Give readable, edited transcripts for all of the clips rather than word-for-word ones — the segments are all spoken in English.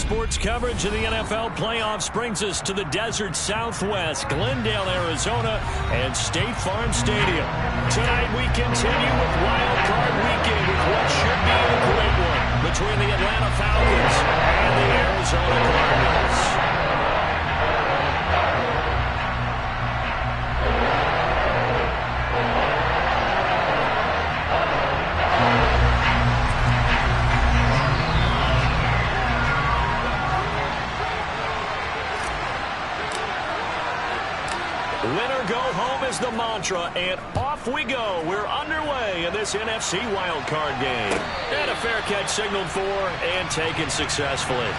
sports coverage of the NFL playoffs brings us to the desert Southwest, Glendale, Arizona, and State Farm Stadium. Tonight we continue with Wild Card Weekend with what should be a great one between the Atlanta Falcons and the Arizona Cardinals. Winner go home is the mantra, and off we go. We're underway in this NFC wildcard game. And a fair catch signaled for and taken successfully.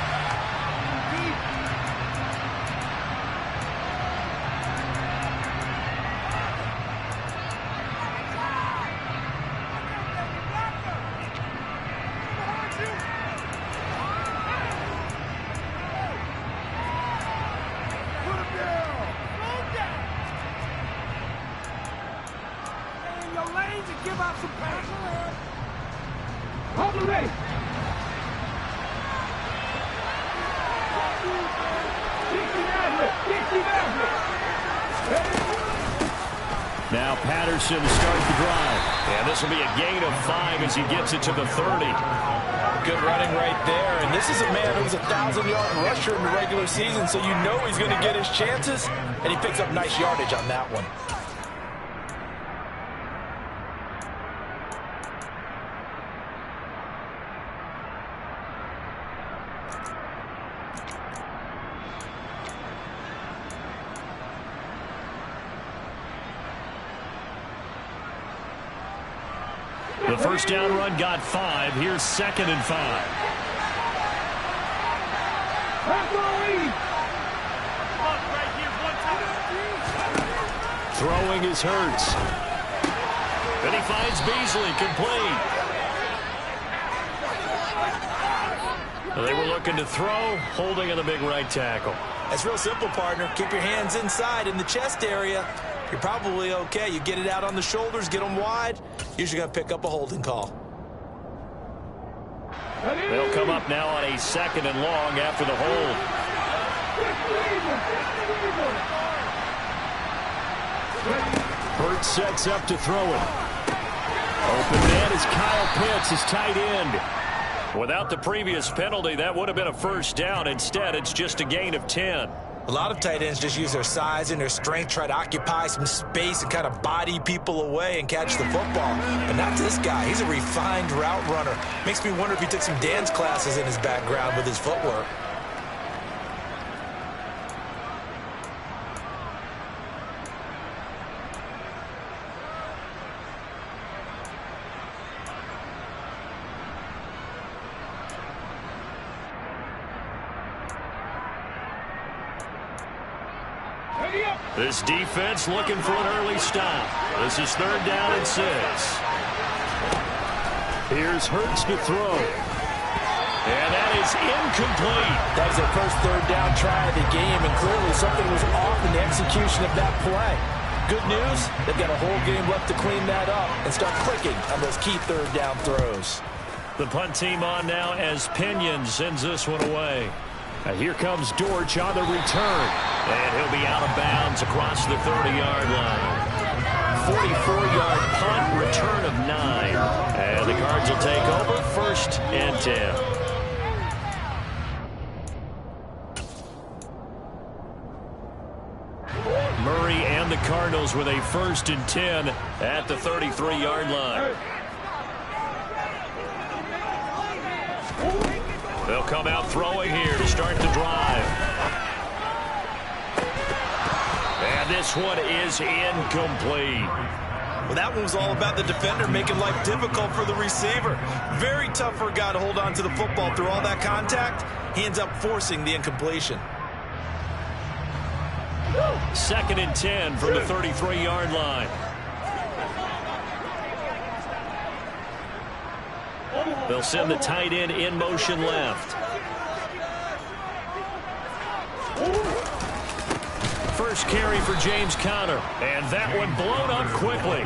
Now Patterson to start the drive. And this will be a gain of 5 as he gets it to the 30. Good running right there. And this is a man who was a 1,000-yard rusher in the regular season, so you know he's going to get his chances. And he picks up nice yardage on that one. The first down run got 5. Here's 2nd and 5. Throwing is Hurts. And he finds Beasley complete. They were looking to throw, holding in the big right tackle. That's real simple, partner. Keep your hands inside in the chest area. You're probably okay. You get it out on the shoulders, get them wide. Usually going to pick up a holding call. They'll come up now on a 2nd and long after the hold. Hurts sets up to throw it. Open man is Kyle Pitts, his tight end. Without the previous penalty, that would have been a first down. Instead, it's just a gain of 10. A lot of tight ends just use their size and their strength, try to occupy some space and kind of body people away and catch the football. But not this guy. He's a refined route runner. Makes me wonder if he took some dance classes in his background with his footwork. This defense looking for an early stop. This is 3rd down and 6. Here's Hurts to throw. And that is incomplete. That was their first 3rd down try of the game, and clearly something was off in the execution of that play. Good news, they've got a whole game left to clean that up and start clicking on those key 3rd down throws. The punt team on now as Pinion sends this one away. Here comes Dortch on the return. And he'll be out of bounds across the 30-yard line. 44-yard punt, return of 9. And the Cards will take over 1st and 10. Murray and the Cardinals with a 1st and 10 at the 33-yard line. They'll come out throwing here to start the drive. And this one is incomplete. Well, that one was all about the defender making life difficult for the receiver. Very tough for a guy to hold on to the football through all that contact. He ends up forcing the incompletion. 2nd and 10 from the 33-yard line. They'll send the tight end in motion left. first carry for James Conner. And that one blown up quickly,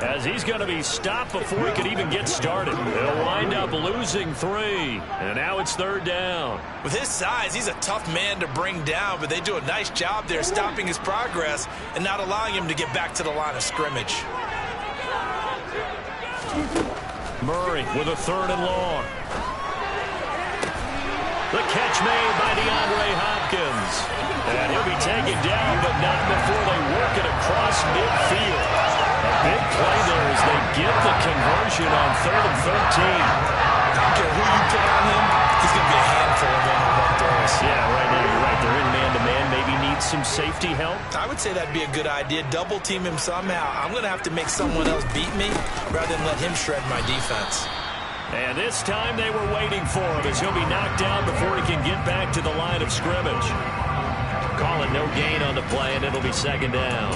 as he's going to be stopped before he could even get started. They'll wind up losing 3. And now it's 3rd down. With his size, he's a tough man to bring down, but they do a nice job there stopping his progress and not allowing him to get back to the line of scrimmage. Murray with a 3rd and long. The catch made by DeAndre Hopkins. And he'll be taken down, but not before they work it across midfield. A big play there as they get the conversion on 3rd and 13. I don't care who you put on him, he's going to be a handful of one-on-one throws. Yeah, right now you're right. They're in man-to-man. Maybe needs some safety help. I would say that'd be a good idea. Double team him somehow. I'm going to have to make someone else beat me rather than let him shred my defense. And this time they were waiting for him as he'll be knocked down before he can get back to the line of scrimmage. Calling no gain on the play, and it'll be 2nd down.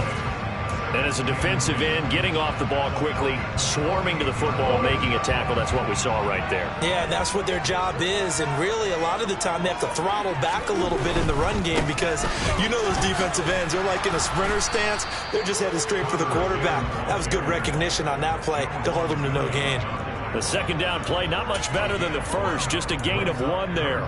And as a defensive end, getting off the ball quickly, swarming to the football, making a tackle, that's what we saw right there. Yeah, that's what their job is, and really a lot of the time they have to throttle back a little bit in the run game because you know those defensive ends, they're like in a sprinter stance, they're just headed straight for the quarterback. That was good recognition on that play to hold them to no gain. The 2nd down play, not much better than the first, just a gain of 1 there.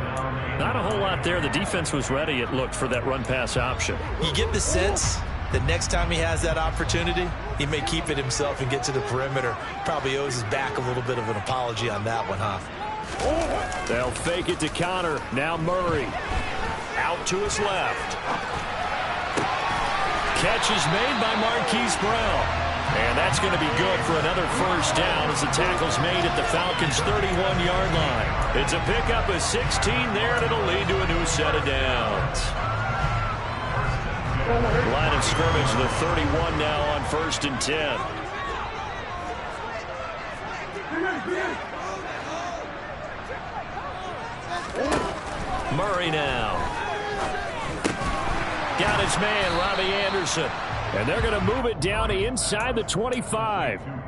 Not a whole lot there. The defense was ready, it looked, for that run-pass option. You get the sense that next time he has that opportunity, he may keep it himself and get to the perimeter. Probably owes his back a little bit of an apology on that one, huh? They'll fake it to Conner. Now Murray. Out to his left. Catch is made by Marquise Brown. And that's going to be good for another 1st down as the tackle's made at the Falcons' 31-yard line. It's a pickup of 16 there, and it'll lead to a new set of downs. Line of scrimmage, the 31 now on 1st and 10. Murray now. Got his man, Robbie Anderson. And they're going to move it down to inside the 25. And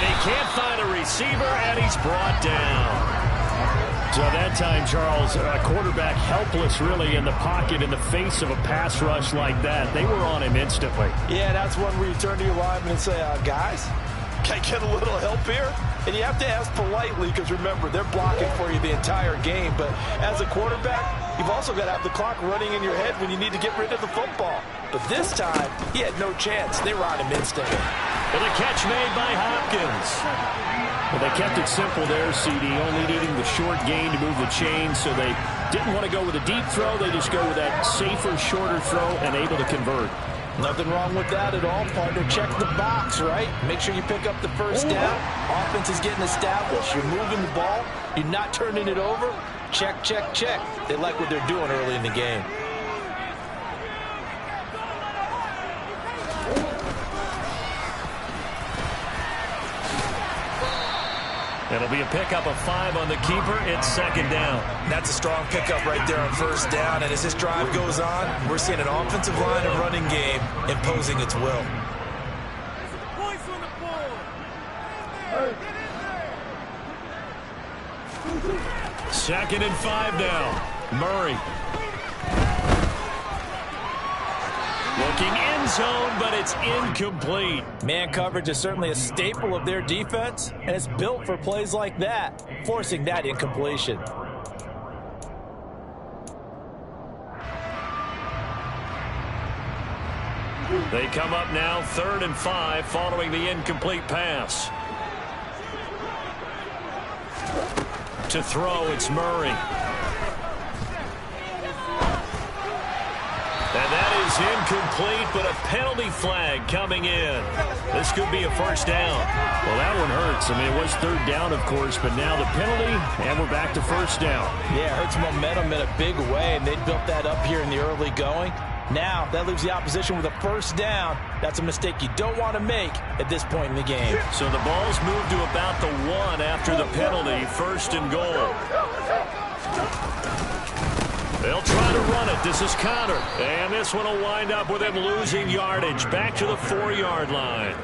he can't find a receiver, and he's brought down. So that time, Charles, a quarterback helpless really in the pocket in the face of a pass rush like that. They were on him instantly. Yeah, that's one where you turn to your lineman and say, guys, can I get a little help here? And you have to ask politely because, remember, they're blocking for you the entire game. But as a quarterback, you've also got to have the clock running in your head when you need to get rid of the football. But this time, he had no chance. They were on him instantly. And a catch made by Hopkins. Well, they kept it simple there, CD, only needing the short gain to move the chains, so they didn't want to go with a deep throw. They just go with that safer, shorter throw and able to convert. Nothing wrong with that at all, partner. Check the box, right? Make sure you pick up the 1st down. Offense is getting established. You're moving the ball. You're not turning it over. Check, check, check. They like what they're doing early in the game. It'll be a pickup of 5 on the keeper. It's 2nd down. That's a strong pickup right there on 1st down. And as this drive goes on, we're seeing an offensive line and running game imposing its will. 2nd and 5 now. Murray. Looking end zone, but it's incomplete. Man coverage is certainly a staple of their defense, and it's built for plays like that, forcing that incompletion. They come up now 3rd and 5 following the incomplete pass. To throw, it's Murray. And that is incomplete, but a penalty flag coming in. This could be a 1st down. Well, that one hurts. I mean, it was 3rd down, of course, but now the penalty, and we're back to 1st down. Yeah, it hurts momentum in a big way, and they built that up here in the early going. Now, that leaves the opposition with a 1st down. That's a mistake you don't want to make at this point in the game. So the ball's moved to about the 1 after the penalty, 1st and goal. They'll try to run it. This is Connor. And this one will wind up with him losing yardage back to the 4-yard line.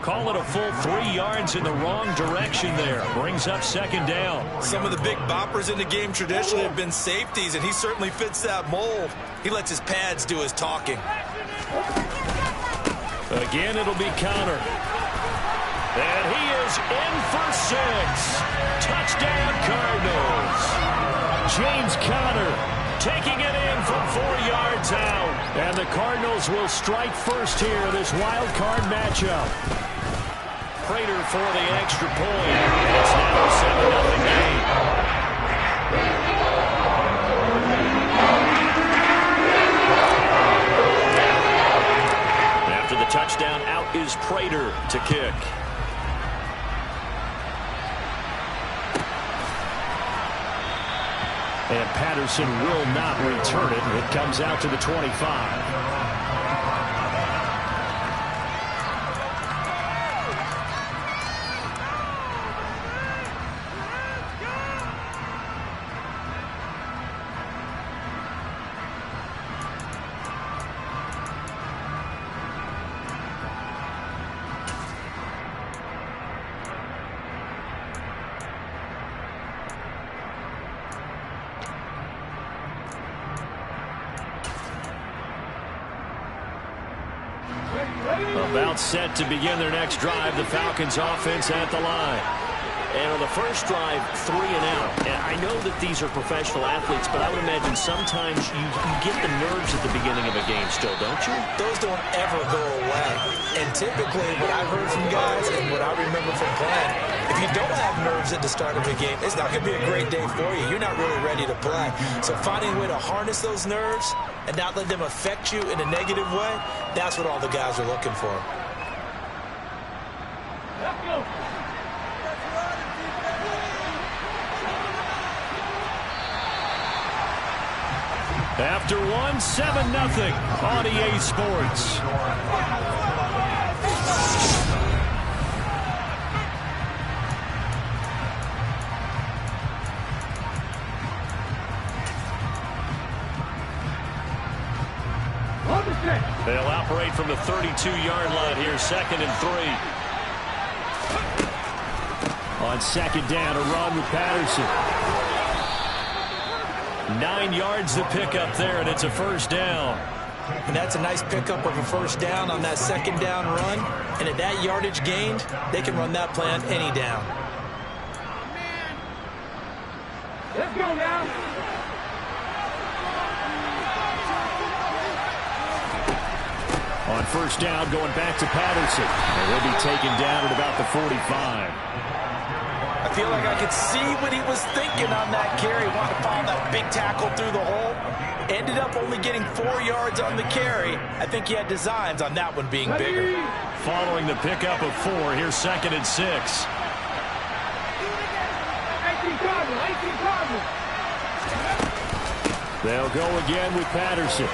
Call it a full 3 yards in the wrong direction there. Brings up second down. Some of the big boppers in the game traditionally have been safeties, and he certainly fits that mold. He lets his pads do his talking. Again, it'll be Connor. And he is in for 6. Touchdown, Cardinals. James Conner taking it in from 4 yards out. And the Cardinals will strike first here in this wild card matchup. Prater for the extra point. And it's now a 7-0 game. After the touchdown, out is Prater to kick. And Patterson will not return it. It comes out to the 25. About set to begin their next drive. The Falcons offense at the line. And on the first drive, 3 and out. And I know that these are professional athletes, but I would imagine sometimes you get the nerves at the beginning of a game still, don't you? Those don't ever go away. And typically what I've heard from guys and what I remember from playing, if you don't have nerves at the start of a game, it's not going to be a great day for you. You're not really ready to play. So finding a way to harness those nerves and not let them affect you in a negative way, that's what all the guys are looking for. Let's go. After one, 7-0 on EA Sports. They'll operate from the 32-yard line here, 2nd and 3. On second down, a run with Patterson. 9 yards to pick up there, and it's a first down. And that's a nice pickup of a first down on that second down run. And at that yardage gained, they can run that play on any down. Let's go now. On first down, going back to Patterson. And he'll be taken down at about the 45. I feel like I could see what he was thinking on that carry. Wanted to follow that big tackle through the hole. Ended up only getting 4 yards on the carry. I think he had designs on that one being bigger. Following the pickup of 4, here's 2nd and 6. 18 Cardinals. They'll go again with Patterson.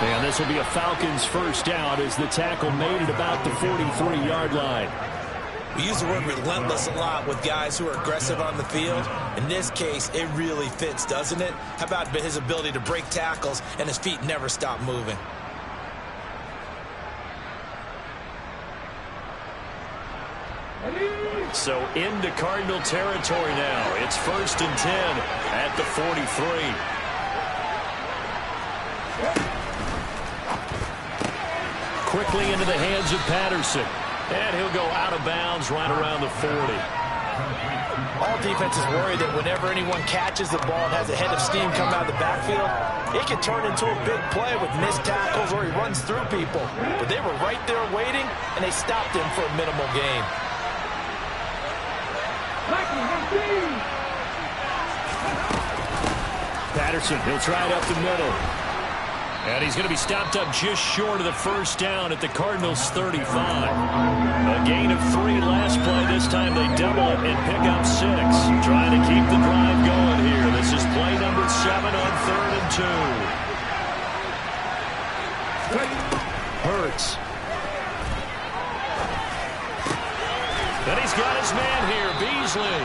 And this will be a Falcons first down as the tackle made at about the 43-yard line. We use the word relentless a lot with guys who are aggressive on the field. In this case, it really fits, doesn't it? How about his ability to break tackles and his feet never stop moving? So into Cardinal territory now. It's 1st and 10 at the 43. Quickly into the hands of Patterson. And he'll go out of bounds right around the 40. All defenses worry that whenever anyone catches the ball and has a head of steam come out of the backfield, it can turn into a big play with missed tackles or he runs through people. But they were right there waiting, and they stopped him for a minimal gain. Patterson, he'll try it up the middle. And he's going to be stopped up just short of the first down at the Cardinals' 35. A gain of 3 last play. This time they double it and pick up 6. Trying to keep the drive going here. This is play number 7 on 3rd and 2. Hurts. And he's got his man here, Beasley.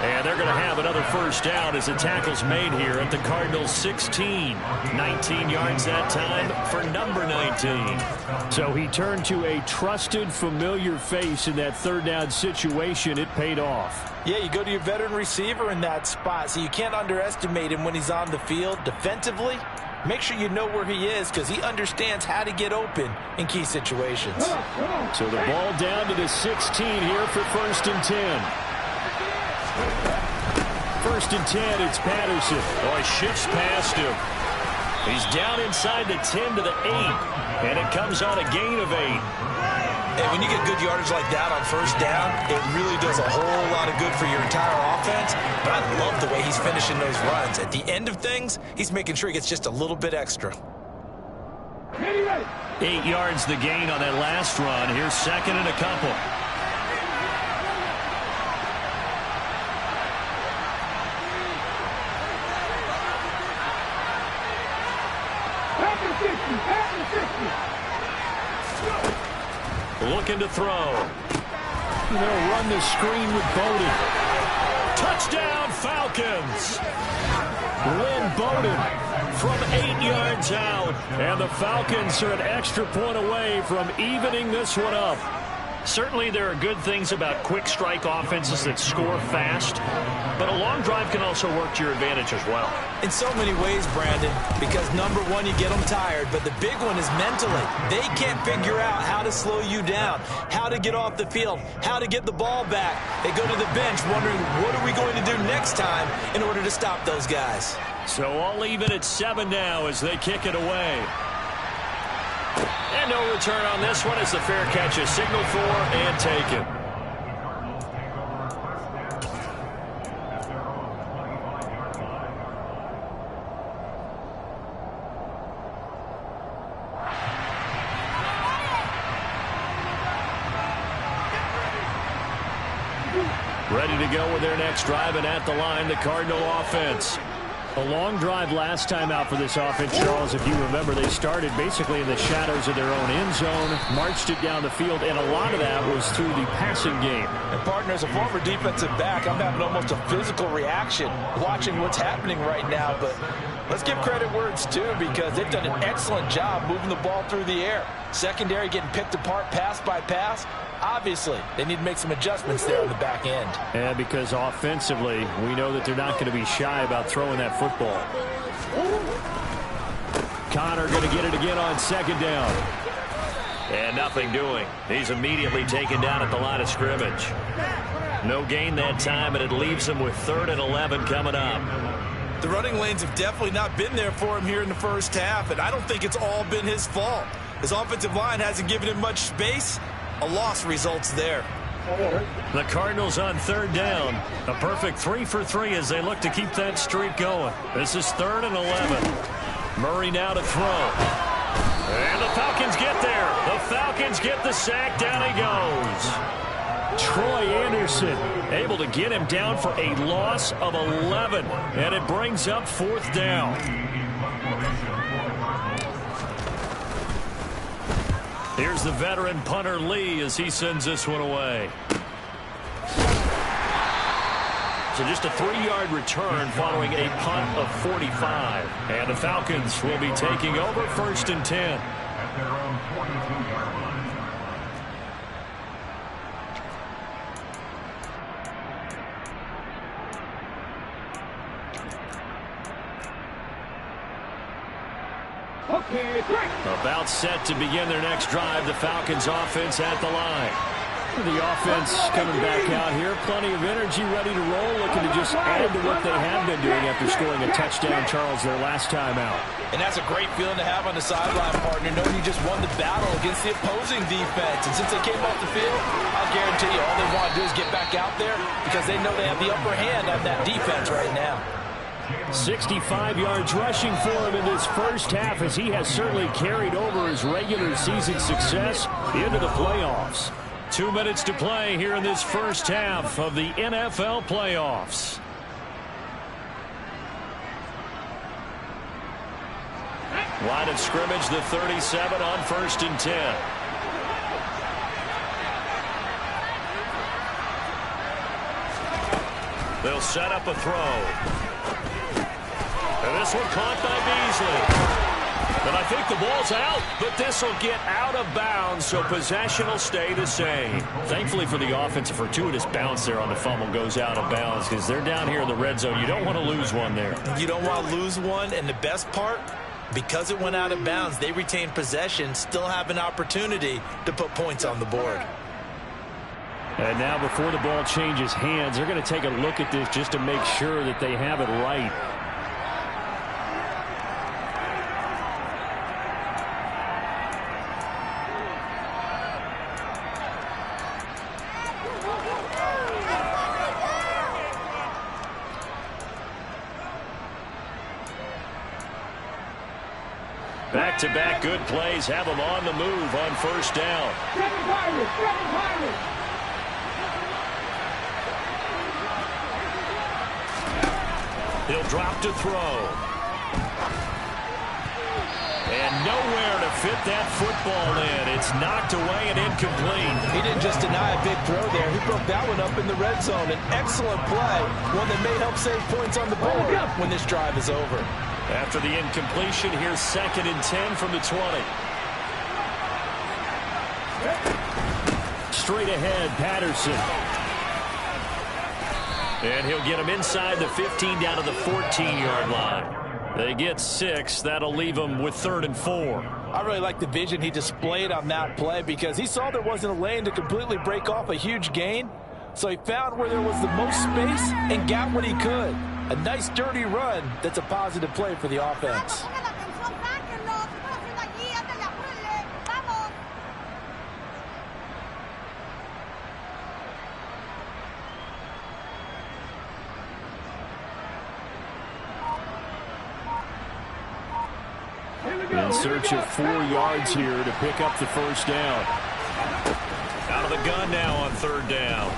And they're going to have another first down as the tackle's made here at the Cardinals 16. 19 yards that time for number 19. So he turned to a trusted, familiar face in that third down situation. It paid off. Yeah, you go to your veteran receiver in that spot, so you can't underestimate him when he's on the field defensively. Make sure you know where he is because he understands how to get open in key situations. So the ball down to the 16 here for 1st and 10. 1st and 10, it's Patterson. Oh, he shifts past him. He's down inside the 10 to the 8, and it comes on a gain of 8. And when you get good yardage like that on first down, it really does a whole lot of good for your entire offense. But I love the way he's finishing those runs. At the end of things, he's making sure he gets just a little bit extra. 8 yards the gain on that last run. Here's 2nd and a couple. Looking to throw. They'll run the screen with Bowden. Touchdown, Falcons. Lynn Bowden from 8 yards out. And the Falcons are an extra point away from evening this one up. Certainly there are good things about quick strike offenses that score fast, but a long drive can also work to your advantage as well. In so many ways, Brandon, because number one, you get them tired, but the big one is mentally. They can't figure out how to slow you down, how to get off the field, how to get the ball back. They go to the bench wondering, what are we going to do next time in order to stop those guys? So I'll leave it at 7 now as they kick it away. And no return on this one as the fair catch is signaled for and taken. Ready to go with their next drive, and at the line, the Cardinal offense. A long drive last time out for this offense, Charles. If you remember, they started basically in the shadows of their own end zone, marched it down the field, and a lot of that was through the passing game. And, partner, as a former defensive back, I'm having almost a physical reaction watching what's happening right now. But let's give credit where it's due because they've done an excellent job moving the ball through the air. Secondary getting picked apart pass by pass. Obviously, they need to make some adjustments there on the back end. And because offensively, we know that they're not going to be shy about throwing that football. Connor going to get it again on 2nd down. And nothing doing. He's immediately taken down at the line of scrimmage. No gain that time, and it leaves him with 3rd and 11 coming up. The running lanes have definitely not been there for him here in the first half, and I don't think it's all been his fault. His offensive line hasn't given him much space. A loss results there. The Cardinals on 3rd down. A perfect 3 for 3 as they look to keep that streak going. This is 3rd and 11. Murray now to throw. And the Falcons get there. The Falcons get the sack. Down he goes. Troy Anderson able to get him down for a loss of 11. And it brings up 4th down. Here's the veteran punter Lee as he sends this one away. So just a 3-yard return following a punt of 45. And the Falcons will be taking over 1st and 10. About set to begin their next drive. The Falcons offense at the line. The offense coming back out here. Plenty of energy, ready to roll, looking to just add to what they have been doing after scoring a touchdown, Charles, their last time out. And that's a great feeling to have on the sideline, partner, knowing you just won the battle against the opposing defense. And since they came off the field, I'll guarantee you all they want to do is get back out there because they know they have the upper hand on that defense right now. 65 yards rushing for him in this first half as he has certainly carried over his regular season success into the playoffs. 2 minutes to play here in this first half of the NFL playoffs. Line of scrimmage, the 37 on 1st and 10. They'll set up a throw. And this one caught by Beasley. And I think the ball's out, but this will get out of bounds, so possession will stay the same. Thankfully for the offense, a fortuitous bounce there on the fumble goes out of bounds because they're down here in the red zone. You don't want to lose one there. You don't want to lose one, and the best part, because it went out of bounds, they retain possession, still have an opportunity to put points on the board. And now before the ball changes hands, they're going to take a look at this just to make sure that they have it right. Back-to-back good plays have them on the move on first down. He'll drop to throw. And nowhere to fit that football in. It's knocked away and incomplete. He didn't just deny a big throw there. He broke that one up in the red zone. An excellent play, one that may help save points on the board when this drive is over. After the incompletion, here's 2nd and 10 from the 20. Straight ahead, Patterson. And he'll get him inside the 15 down to the 14-yard line. They get 6. That'll leave them with 3rd and 4. I really like the vision he displayed on that play because he saw there wasn't a lane to completely break off a huge gain. So he found where there was the most space and got what he could. A nice dirty run that's a positive play for the offense. In search of 4 yards here to pick up the first down. Out of the gun now on 3rd down.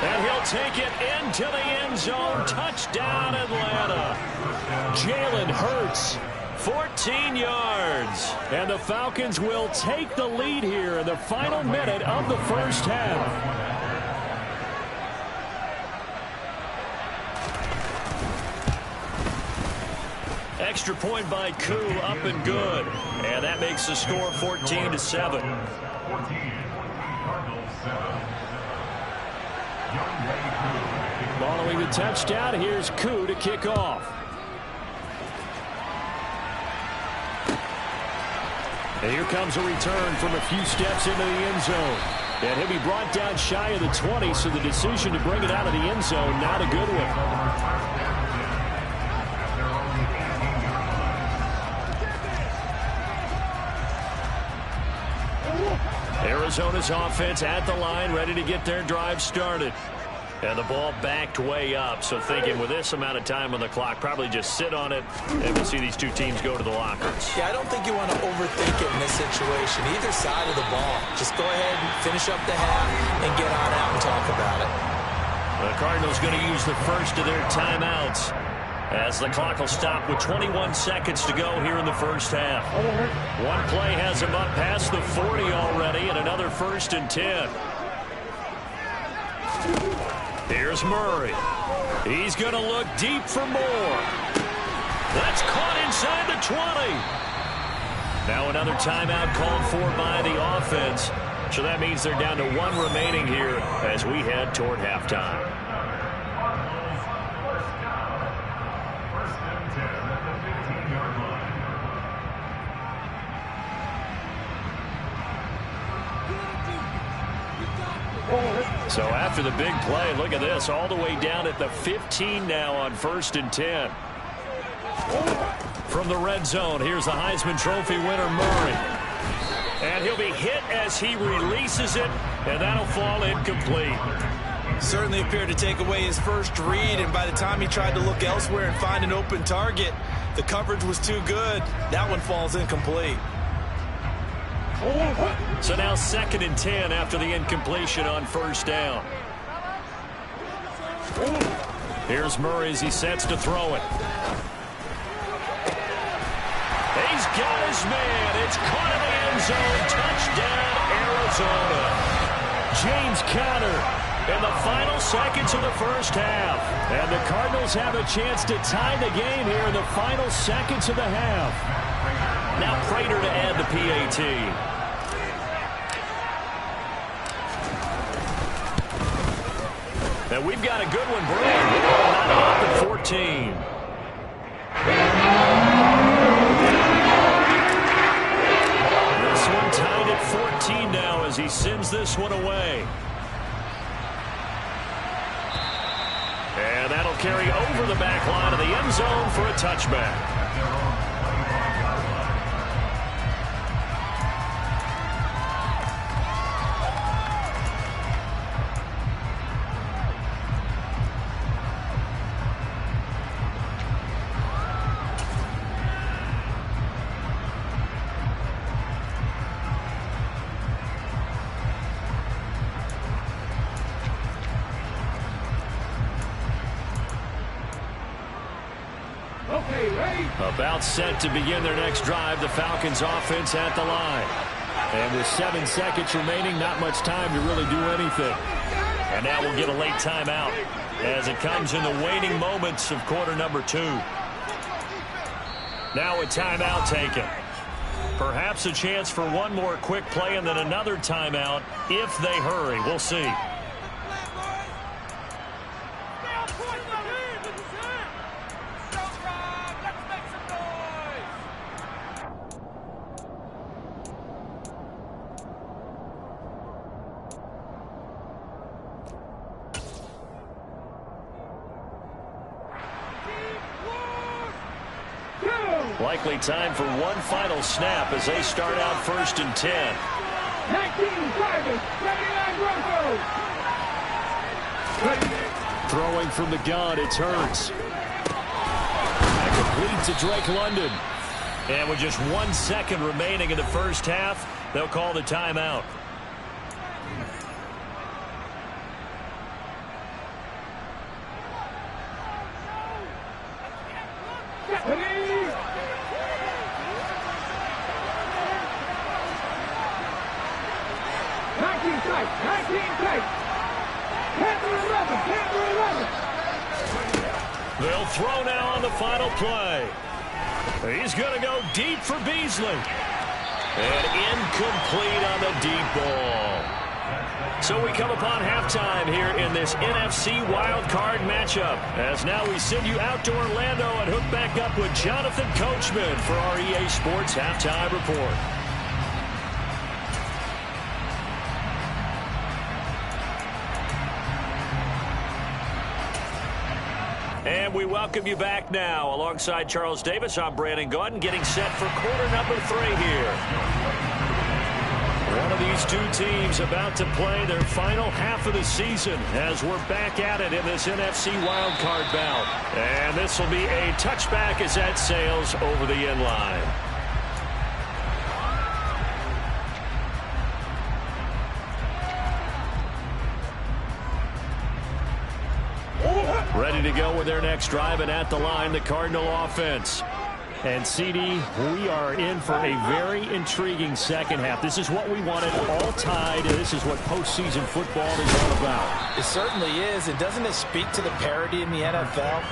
And he'll take it into the end zone. Touchdown, Atlanta. Jalen Hurts, 14 yards. And the Falcons will take the lead here in the final minute of the first half. Extra point by Koo, up and good. And that makes the score 14-7. Following the touchdown, here's Koo to kick off. And here comes a return from a few steps into the end zone. And he'll be brought down shy of the 20, so the decision to bring it out of the end zone, not a good one. Arizona's offense at the line, ready to get their drive started. And the ball backed way up, so thinking with this amount of time on the clock, probably just sit on it, and we'll see these two teams go to the lockers. Yeah, I don't think you want to overthink it in this situation. Either side of the ball. Just go ahead and finish up the half and get on out and talk about it. The Cardinals going to use the first of their timeouts as the clock will stop with 21 seconds to go here in the first half. One play has them up past the 40 already, and another 1st and 10. Here's Murray. He's going to look deep for more. That's caught inside the 20. Now another timeout called for by the offense. So that means they're down to 1 remaining here as we head toward halftime. So after the big play, look at this, all the way down at the 15 now on 1st and 10. From the red zone, here's the Heisman Trophy winner, Murray. And he'll be hit as he releases it, and that'll fall incomplete. Certainly appeared to take away his first read, and by the time he tried to look elsewhere and find an open target, the coverage was too good. That one falls incomplete. So now 2nd and 10 after the incompletion on 1st down. Here's Murray as he sets to throw it. He's got his man. It's caught in the end zone. Touchdown, Arizona. James Conner in the final seconds of the first half. And the Cardinals have a chance to tie the game here in the final seconds of the half. Now Prater to add the PAT. And we've got a good one brewing. Not off at 14. This one tied at 14 now as he sends this one away. And that'll carry over the back line of the end zone for a touchback. About set to begin their next drive, the Falcons offense at the line. And with 7 seconds remaining, not much time to really do anything. And now we'll get a late timeout as it comes in the waning moments of quarter number 2. Now a timeout taken. Perhaps a chance for one more quick play and then another timeout if they hurry. We'll see. Likely time for one final snap as they start out 1st and 10. 19 driving, 39 Broncos. Throwing from the gun, it's Hurts. Complete to Drake London. And with just 1 second remaining in the first half, they'll call the timeout. They'll throw now on the final play. He's going to go deep for Beasley. And incomplete on the deep ball. So we come upon halftime here in this NFC wildcard matchup. As now we send you out to Orlando and hook back up with Jonathan Coachman for our EA Sports Halftime Report. And we welcome you back now. Alongside Charles Davis, I'm Brandon Gordon, getting set for quarter number 3 here. One of these two teams about to play their final half of the season as we're back at it in this NFC wildcard bout. And this will be a touchback as that sails over the end line. Ready to go with their next drive, and at the line, the Cardinal offense. And, CD, we are in for a very intriguing second half. This is what we wanted, all tied. This is what postseason football is all about. It certainly is. And doesn't it speak to the parity in the NFL?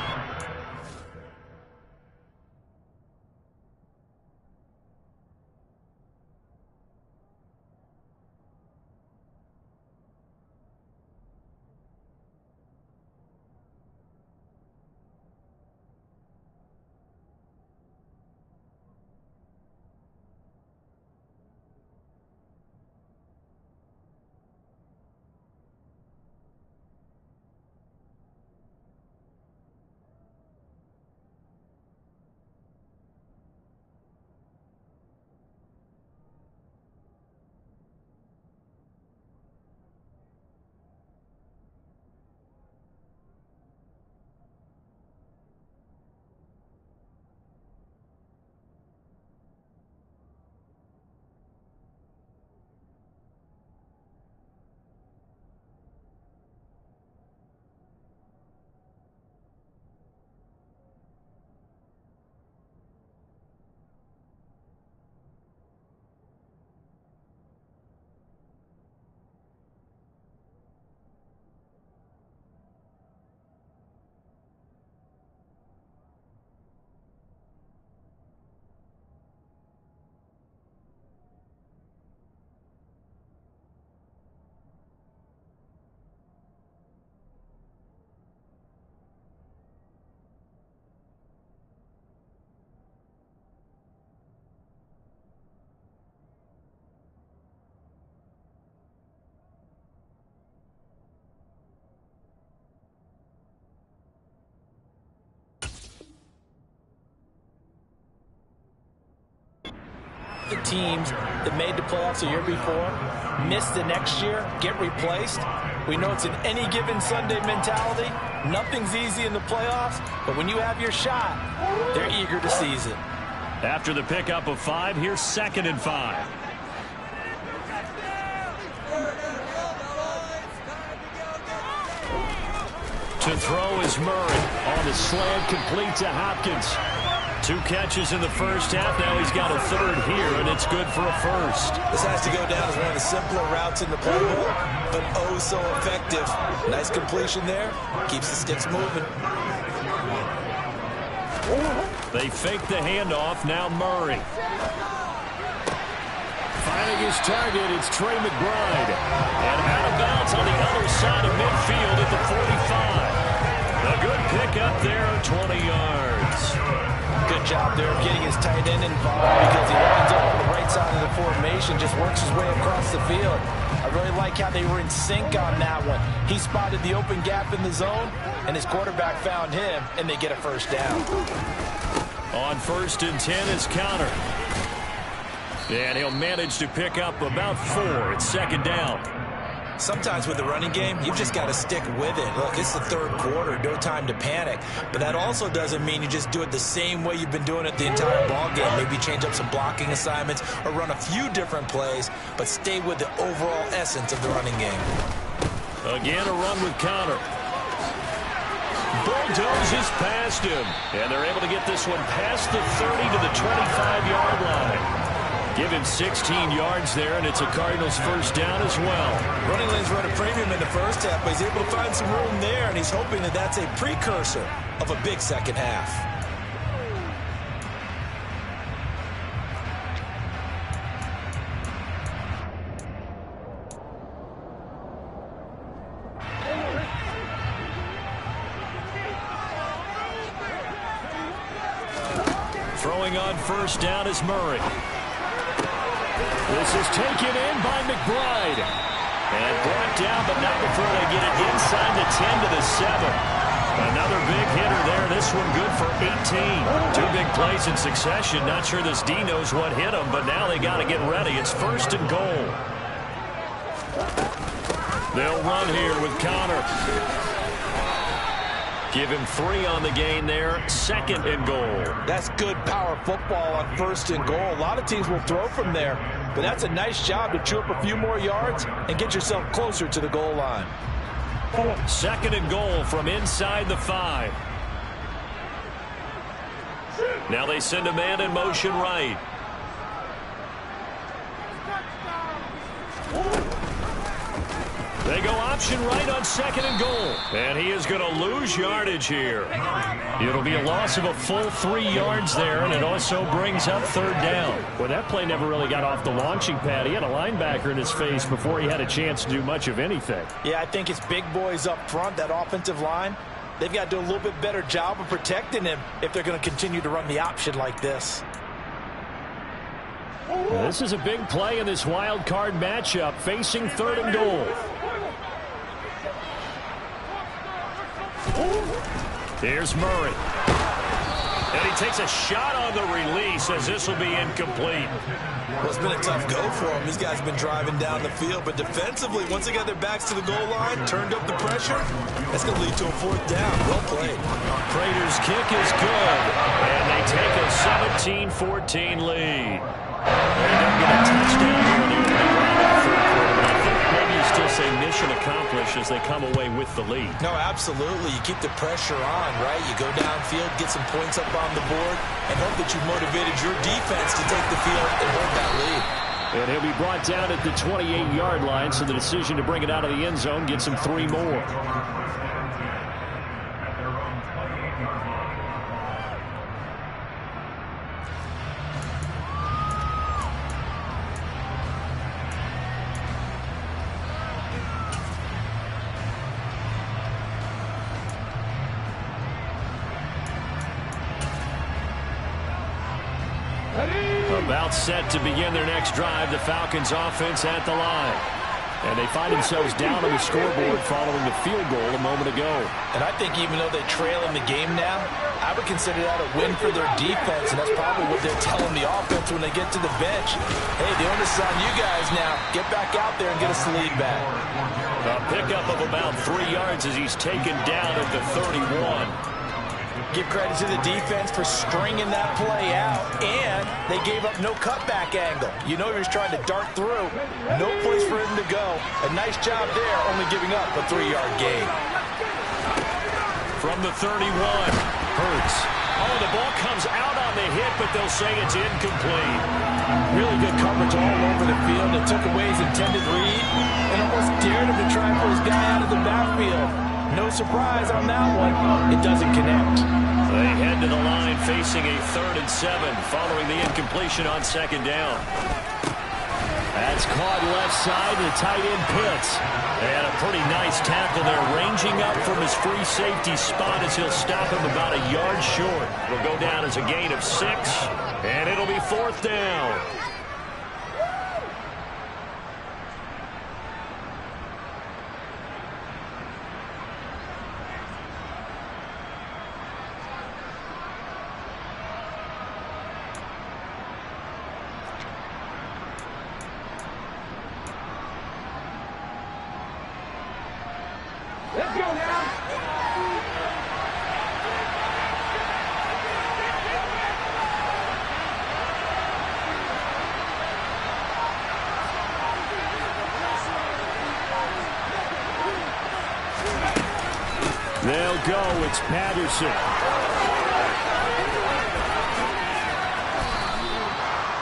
half the teams that made the playoffs the year before miss the next year, get replaced. We know it's an any given Sunday mentality. Nothing's easy in the playoffs, but when you have your shot, they're eager to seize it. After the pickup of 5, here's 2nd and 5. To throw is Murray. On the slant, complete to Hopkins. 2 catches in the first half. Now he's got a 3rd here, and it's good for a 1st. This has to go down as one of the simpler routes in the playbook, but oh so effective. Nice completion there. Keeps the sticks moving. They fake the handoff. Now Murray. Finding his target, it's Trey McBride. And out of bounds on the other side of midfield at the 45. A good pickup there, 20 yards. Good job there of getting his tight end involved because he lines up on the right side of the formation, just works his way across the field. I really like how they were in sync on that one. He spotted the open gap in the zone, and his quarterback found him, and they get a 1st down. On 1st and 10 is Counter. And he'll manage to pick up about 4. It's 2nd down. Sometimes with the running game, you've just got to stick with it. Look, it's the 3rd quarter, no time to panic. But that also doesn't mean you just do it the same way you've been doing it the entire ball game. Maybe change up some blocking assignments or run a few different plays, but stay with the overall essence of the running game. Again, a run with Counter. Bulldozes past him. And they're able to get this one past the 30 to the 25-yard line. Give him 16 yards there, and it's a Cardinals 1st down as well. Running lanes run a premium in the first half, but he's able to find some room there, and he's hoping that that's a precursor of a big second half. Throwing on 1st down is Murray. This is taken in by McBride. And brought down, but not before they get it inside the 10 to the 7. Another big hitter there. This one good for 18. 2 big plays in succession. Not sure this D knows what hit him, but now they got to get ready. It's 1st and goal. They'll run here with Connor. Give him 3 on the gain there. 2nd and goal. That's good power football on 1st and goal. A lot of teams will throw from there, but that's a nice job to chew up a few more yards and get yourself closer to the goal line. 2nd and goal from inside the 5. Now they send a man in motion right. They go option right on 2nd and goal. And he is going to lose yardage here. It'll be a loss of a full 3 yards there, and it also brings up 3rd down. Well, that play never really got off the launching pad. He had a linebacker in his face before he had a chance to do much of anything. Yeah, I think it's big boys up front, that offensive line. They've got to do a little bit better job of protecting him if they're going to continue to run the option like this. This is a big play in this wild card matchup, facing 3rd and goal. Here's Murray. And he takes a shot on the release as this will be incomplete. Well, it's been a tough go for him. These guys have been driving down the field, but defensively, once they got their backs to the goal line, turned up the pressure, that's going to lead to a 4th down. Well played. Prater's kick is good, and they take a 17-14 lead. They don't get a touchdown here in the opening round of the 3rd quarter, but I think maybe you still say mission accomplished as they come away with the lead. No, absolutely. You keep the pressure on, right? You go downfield, get some points up on the board, and hope that you motivated your defense to take the field and hold that lead. And he'll be brought down at the 28-yard line, so the decision to bring it out of the end zone gets him 3 more. About set to begin their next drive. The Falcons offense at the line. And they find themselves down on the scoreboard following the field goal a moment ago. And I think even though they trail in the game now, I would consider that a win for their defense, and that's probably what they're telling the offense when they get to the bench. Hey, the onus is on you guys now. Get back out there and get us the lead back. A pickup of about 3 yards as he's taken down at the 31. Give credit to the defense for stringing that play out, and they gave up no cutback angle. You know he was trying to dart through. No place for him to go. A nice job there, only giving up a 3-yard gain. From the 31, Hurts. Oh, the ball comes out on the hit, but they'll say it's incomplete. Really good coverage all over the field. It took away his intended read and almost dared him to try and pull his guy out of the backfield. No surprise on that one. It doesn't connect. They head to the line facing a 3rd and 7 following the incompletion on 2nd down. That's caught left side, the tight end Pitts. And a pretty nice tackle there, ranging up from his free safety spot as he'll stop him about a yard short. It'll go down as a gain of 6, and it'll be 4th down. Let's go now. They'll go. It's Patterson.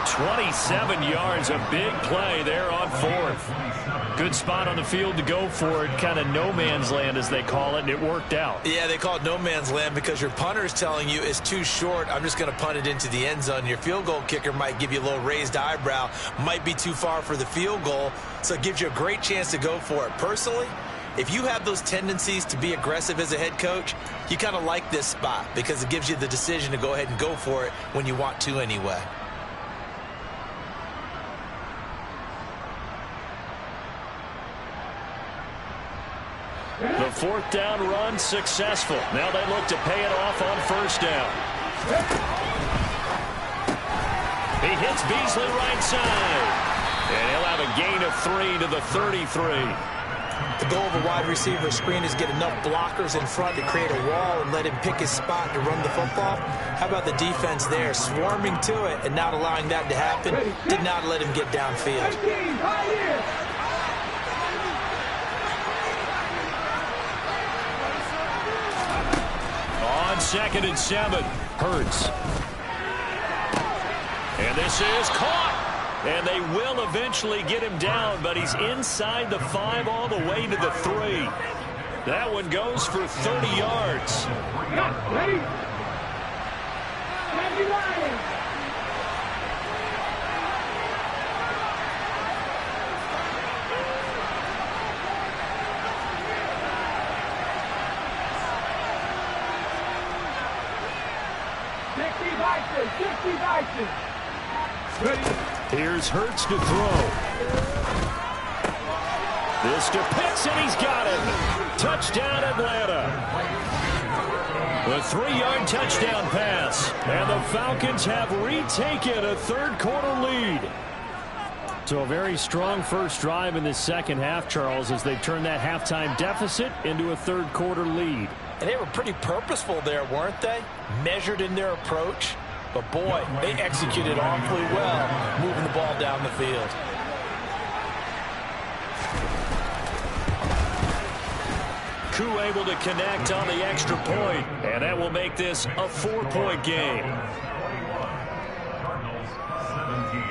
27 yards, a big play there on 4th. Good spot on the field to go for it, kind of no man's land as they call it, and it worked out. Yeah, they call it no man's land because your punter's telling you it's too short. I'm just going to punt it into the end zone. Your field goal kicker might give you a little raised eyebrow, might be too far for the field goal, so it gives you a great chance to go for it. Personally, if you have those tendencies to be aggressive as a head coach, you kind of like this spot because it gives you the decision to go ahead and go for it when you want to anyway. The 4th down run successful. Now they look to pay it off on 1st down. He hits Beasley right side. And he'll have a gain of 3 to the 33. The goal of a wide receiver screen is get enough blockers in front to create a wall and let him pick his spot to run the football. How about the defense there, swarming to it and not allowing that to happen? Did not let him get downfield. On 2nd and 7, Hurts. And this is caught. And they will eventually get him down, but he's inside the 5 all the way to the 3. That one goes for 30 yards. Ready? Here's Hurts to throw. This to Pitts, and he's got it. Touchdown, Atlanta. The 3-yard touchdown pass. And the Falcons have retaken a 3rd quarter lead. So a very strong first drive in the 2nd half, Charles, as they turn that halftime deficit into a 3rd quarter lead. And they were pretty purposeful there, weren't they? Measured in their approach. But, boy, they executed awfully well, moving the ball down the field. Koo able to connect on the extra point, and that will make this a 4-point game. Cardinals 17.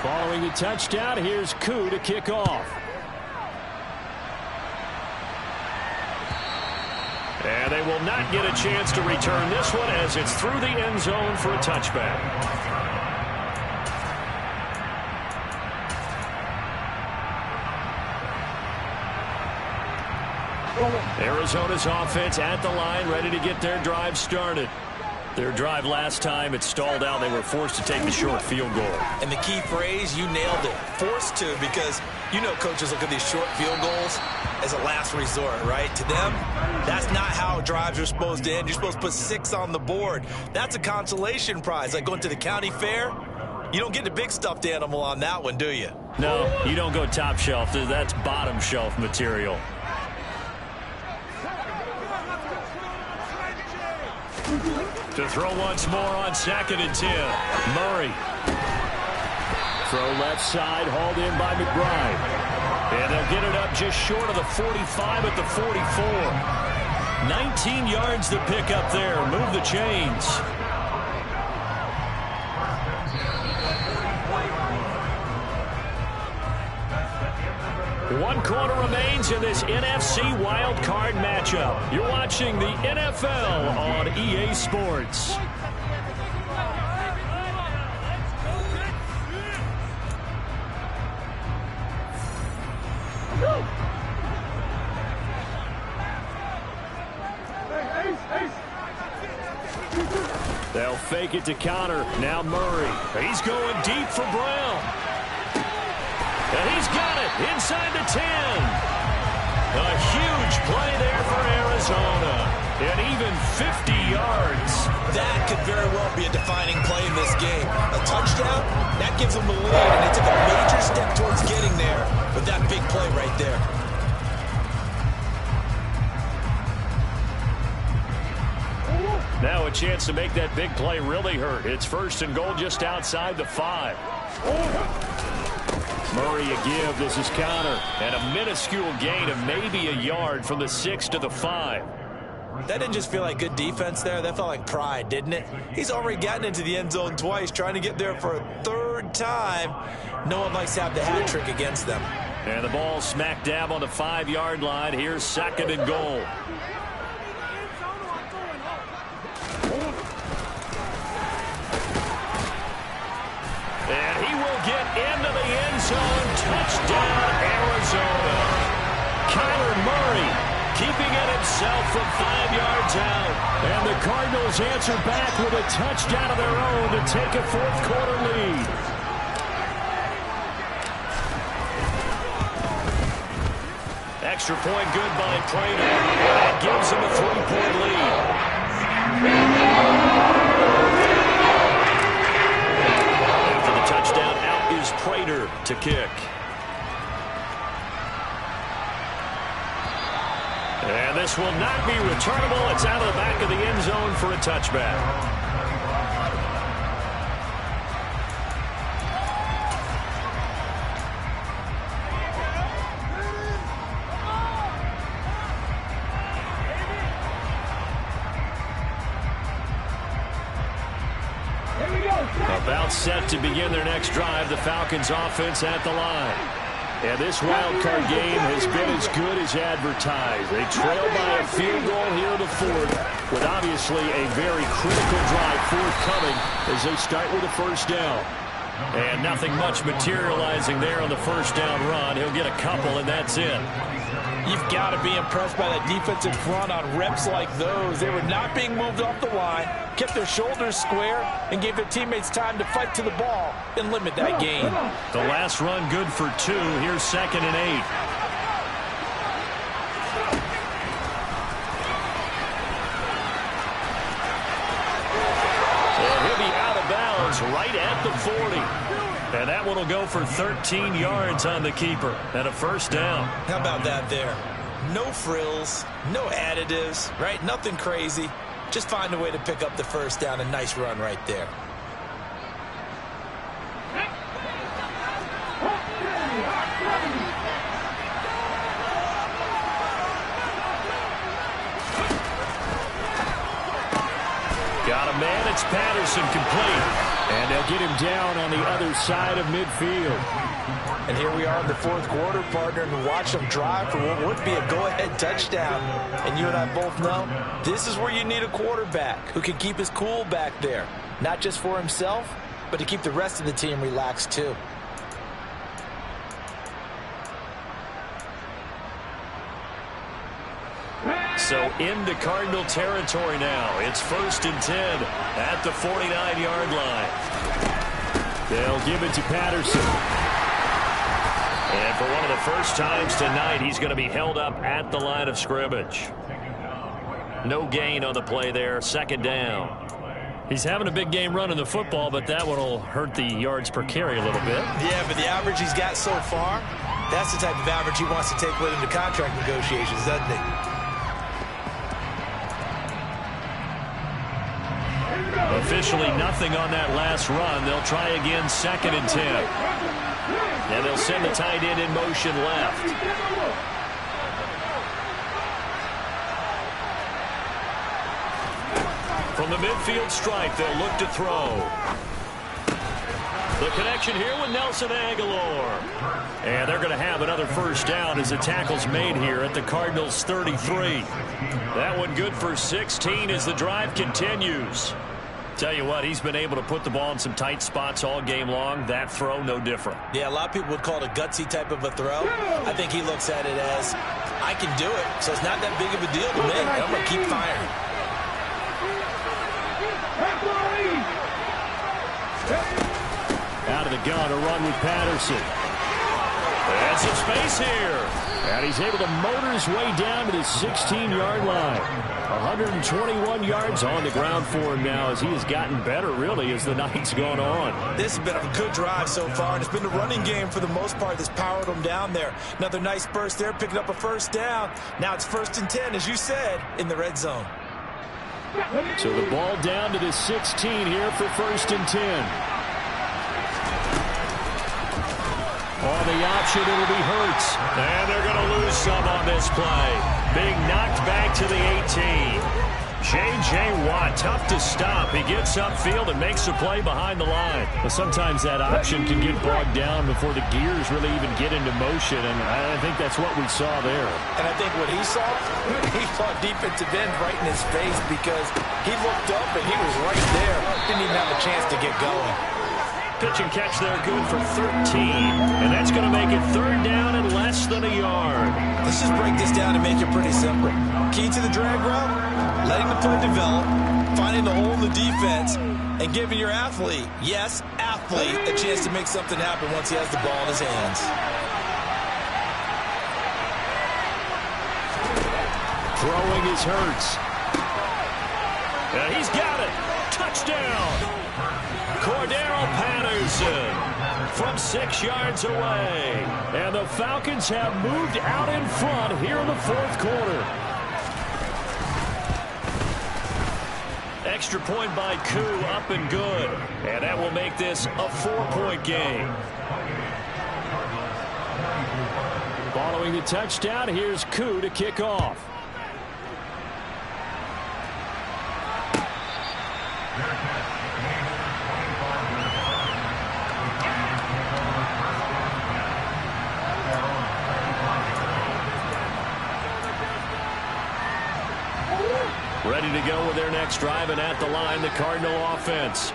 Following the touchdown, here's Koo to kick off. And they will not get a chance to return this one as it's through the end zone for a touchback. Arizona's offense at the line, ready to get their drive started. Their drive last time, it stalled out. They were forced to take the short field goal. And the key phrase, you nailed it. Forced to, because you know coaches look at these short field goals as a last resort, right? To them, that's not how drives are supposed to end. You're supposed to put 6 on the board. That's a consolation prize. Like going to the county fair, you don't get the big stuffed animal on that one, do you? No, you don't go top shelf. That's bottom shelf material. To throw once more on 2nd and 10. Murray. Throw left side, hauled in by McBride. And they'll get it up just short of the 45 at the 44. 19 yards to pick up there. Move the chains. One quarter remains in this NFC wild card matchup. You're watching the NFL on EA Sports. They'll fake it to counter. Now Murray. He's going deep for Brown. And he's got it inside the 10. A huge play there for Arizona. And even 50 yards. That could very well be a defining play in this game. A touchdown, that gives them the lead, and they took a major step towards getting there with that big play right there. Now a chance to make that big play really hurt. It's 1st and goal just outside the 5. Murray a give. This is counter. And a minuscule gain of maybe a yard from the 6 to the 5. That didn't just feel like good defense there. That felt like pride, didn't it? He's already gotten into the end zone twice, trying to get there for a 3rd time. No one likes to have the hat trick against them. And the ball smack dab on the 5-yard line. Here's 2nd and goal. And he will get into the end zone. Touchdown, Arizona. Kyler Murray keeping it himself from 5 yards out. And the Cardinals answer back with a touchdown of their own to take a 4th quarter lead. Extra point good by Prater. That gives him a 3-point lead. After the touchdown, out is Prater to kick. And this will not be returnable. It's out of the back of the end zone for a touchback. About set to begin their next drive. The Falcons offense at the line. And this wild card game has been as good as advertised. They trail by a field goal here in the 4th, with obviously a very critical drive forthcoming as they start with a 1st down. And nothing much materializing there on the 1st down run. He'll get a couple, and that's it. You've got to be impressed by that defensive front on reps like those. They were not being moved off the line, kept their shoulders square, and gave their teammates time to fight to the ball and limit that gain. The last run good for 2. Here's 2nd and 8. And he'll be out of bounds right at the 40. And that one will go for 13 yards on the keeper and a 1st down. How about that there? No frills, no additives, right? Nothing crazy. Just find a way to pick up the 1st down. A nice run right there. Got a man. It's Patterson complete. And they'll get him down on the other side of midfield. And here we are in the 4th quarter, partner, and watch them drive for what would be a go-ahead touchdown. And you and I both know this is where you need a quarterback who can keep his cool back there. Not just for himself, but to keep the rest of the team relaxed too. So into Cardinal territory now. It's 1st and 10 at the 49-yard line. They'll give it to Patterson. And for one of the first times tonight, he's going to be held up at the line of scrimmage. No gain on the play there. 2nd down. He's having a big game running the football, but that one will hurt the yards per carry a little bit. Yeah, but the average he's got so far, that's the type of average he wants to take with him to contract negotiations, doesn't he? Officially nothing on that last run. They'll try again 2nd and 10. And they'll send the tight end in motion left. From the midfield stripe, they'll look to throw. The connection here with Nelson Aguilar. And they're going to have another 1st down as the tackle's made here at the Cardinals 33. That one good for 16 as the drive continues. Tell you what, he's been able to put the ball in some tight spots all game long. That throw, no different. Yeah, a lot of people would call it a gutsy type of a throw. I think he looks at it as, I can do it, so it's not that big of a deal to me. I'm going to keep firing. Out of the gun, a run with Patterson. And some space here. And he's able to motor his way down to the 16-yard line. 121 yards on the ground for him now as he has gotten better, really, as the night's gone on. This has been a good drive so far, and it's been the running game for the most part that's powered him down there. Another nice burst there, picking up a 1st down. Now it's 1st and 10, as you said, in the red zone. So the ball down to the 16 here for 1st and 10. On the option, it'll be Hurts. And they're going to lose some on this play. Being knocked back to the 18. J.J. Watt, tough to stop. He gets upfield and makes a play behind the line. Well, sometimes that option can get bogged down before the gears really even get into motion, and I think that's what we saw there. And I think what he saw defensive end right in his face because he looked up and he was right there. Didn't even have a chance to get going. Pitch and catch there good for 13. And that's going to make it 3rd down and less than a yard. Let's just break this down and make it pretty simple. Key to the drag route, letting the play develop, finding the hole in the defense, and giving your athlete, yes, athlete, a chance to make something happen once he has the ball in his hands. Throwing is Hurts. And he's got it. Touchdown. Cordero Patterson from 6 yards away. And the Falcons have moved out in front here in the 4th quarter. Extra point by Koo, up and good. And that will make this a 4-point game. Following the touchdown, here's Koo to kick off. Ready to go with their next drive, and at the line, the Cardinal offense.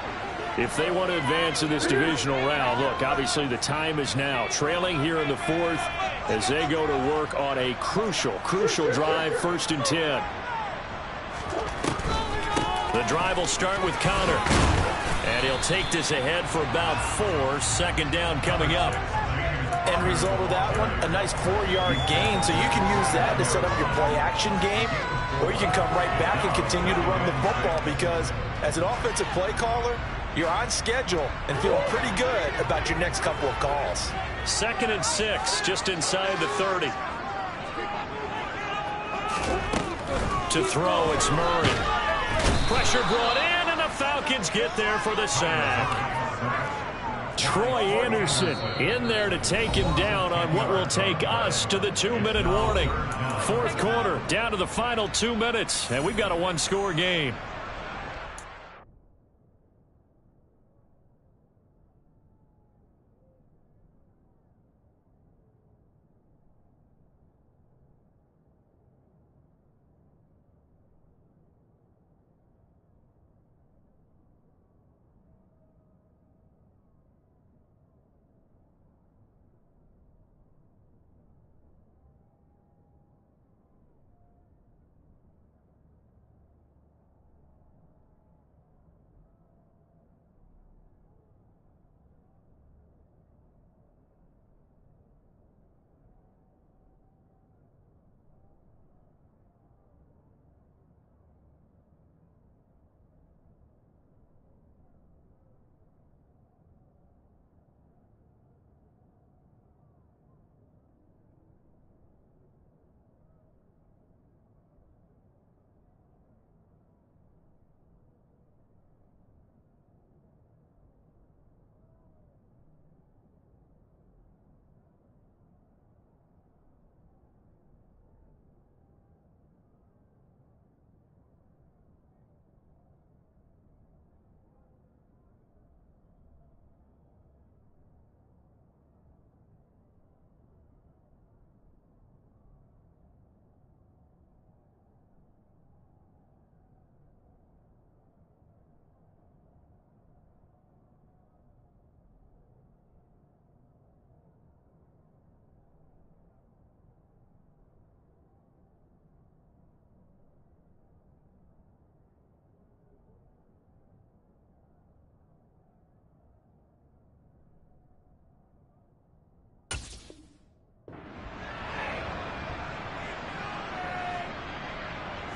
If they want to advance in this divisional round, look, obviously the time is now. Trailing here in the 4th as they go to work on a crucial drive, 1st and 10. The drive will start with Connor. And he'll take this ahead for about 4. 2nd down coming up. End result of that one, a nice 4-yard gain. So you can use that to set up your play-action game, or you can come right back and continue to run the football because as an offensive play caller, you're on schedule and feeling pretty good about your next couple of calls. 2nd and 6, just inside the 30. To throw, it's Murray. Pressure brought in, and the Falcons get there for the sack. Troy Anderson in there to take him down on what will take us to the 2-minute warning. 4th quarter, down to the final 2 minutes, and we've got a 1-score game.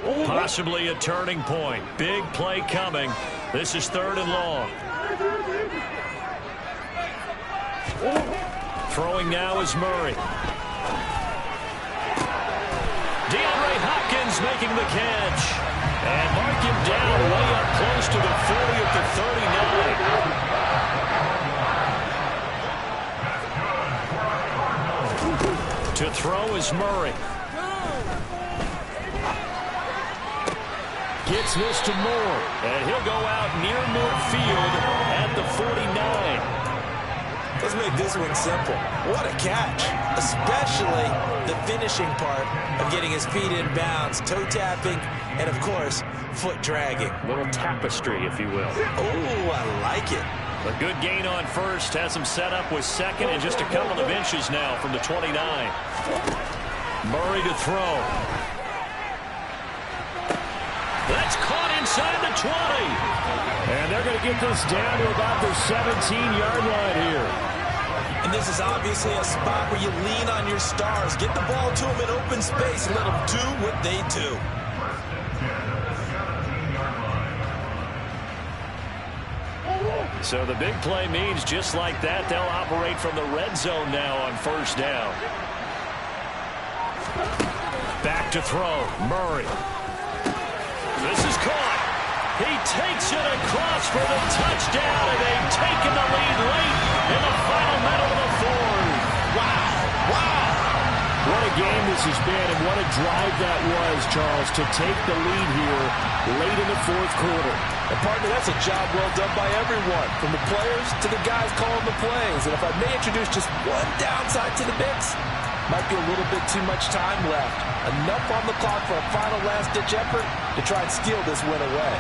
Possibly a turning point. Big play coming. This is 3rd and long. Throwing now is Murray. DeAndre Hopkins making the catch. And mark him down way up close to the 40 at the 39. To throw is Murray. Gets this to Moore. And he'll go out near midfield at the 49. Let's make this one simple. What a catch, especially the finishing part of getting his feet in bounds, toe tapping, and of course, foot dragging. A little tapestry, if you will. Oh, I like it. A good gain on first, has him set up with second and just a couple of inches now from the 29. Murray to throw. That's caught inside the 20. And they're going to get this down to about the 17-yard line here. And this is obviously a spot where you lean on your stars. Get the ball to them in open space and let them do what they do. So the big play means just like that, they'll operate from the red zone now on 1st down. Back to throw. Murray. This is caught. He takes it across for the touchdown, and they've taken the lead late in the final minute of the 4th. Wow. Wow. What a game this has been, and what a drive that was, Charles, to take the lead here late in the 4th quarter. And partner, that's a job well done by everyone, from the players to the guys calling the plays. And if I may introduce just one downside to the mix, might be a little bit too much time left. Enough on the clock for a final last-ditch effort to try and steal this win away.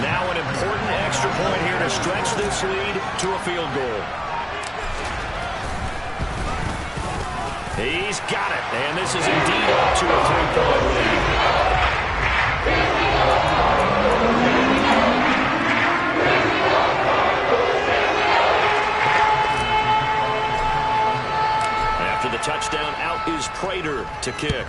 Now an important extra point here to stretch this lead to a field goal. He's got it, and this is indeed up to a 3-point lead. After the touchdown, out is Prater to kick.